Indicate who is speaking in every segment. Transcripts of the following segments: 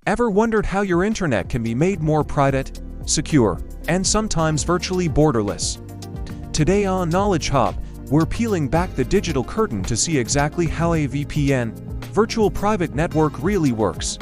Speaker 1: Ever wondered how your internet can be made more private, secure, and sometimes virtually borderless? Today on Knowledge Hub, we're peeling back the digital curtain to see exactly how a VPN, virtual private network, really works.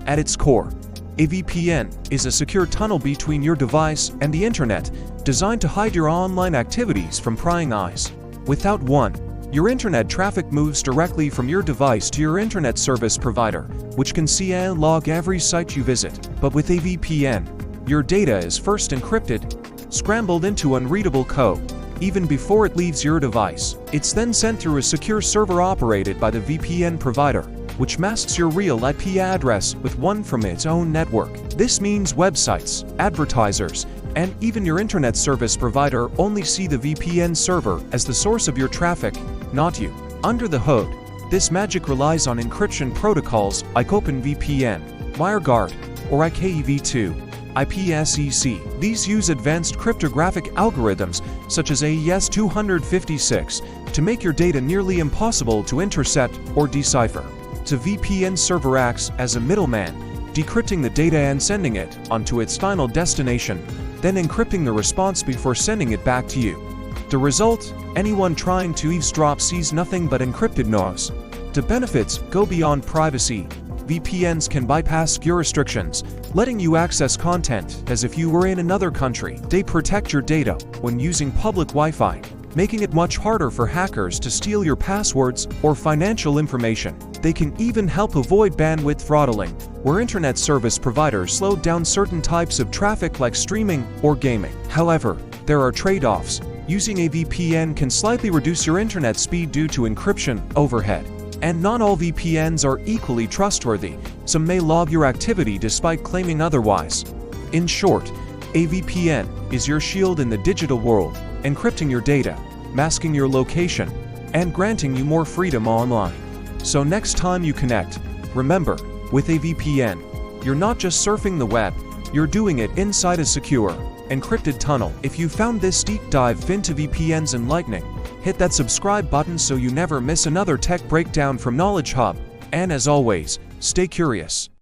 Speaker 1: At its core, a VPN is a secure tunnel between your device and the internet, designed to hide your online activities from prying eyes. Without one, your internet traffic moves directly from your device to your internet service provider, which can see and log every site you visit. But with a VPN, your data is first encrypted, scrambled into unreadable code. Even before it leaves your device, it's then sent through a secure server operated by the VPN provider, which masks your real IP address with one from its own network. This means websites, advertisers, and even your internet service provider only see the VPN server as the source of your traffic, not you. Under the hood, this magic relies on encryption protocols like OpenVPN, WireGuard, or IPv2, IPSec. These use advanced cryptographic algorithms such as AES 256 to make your data nearly impossible to intercept or decipher. The VPN server acts as a middleman, decrypting the data and sending it onto its final destination, then encrypting the response before sending it back to you. The result? Anyone trying to eavesdrop sees nothing but encrypted noise. The benefits go beyond privacy. VPNs can bypass geo-restrictions, letting you access content as if you were in another country. They protect your data when using public Wi-Fi, making it much harder for hackers to steal your passwords or financial information. They can even help avoid bandwidth throttling, where internet service providers slow down certain types of traffic like streaming or gaming. However, there are trade-offs. Using a VPN can slightly reduce your internet speed due to encryption overhead. And not all VPNs are equally trustworthy. Some may log your activity despite claiming otherwise. In short, a VPN is your shield in the digital world, encrypting your data, masking your location, and granting you more freedom online. So next time you connect, remember, with a VPN, you're not just surfing the web, you're doing it inside a secure, encrypted tunnel. If you found this deep dive into VPNs enlightening, hit that subscribe button so you never miss another tech breakdown from Knowledge Hub. And as always, stay curious.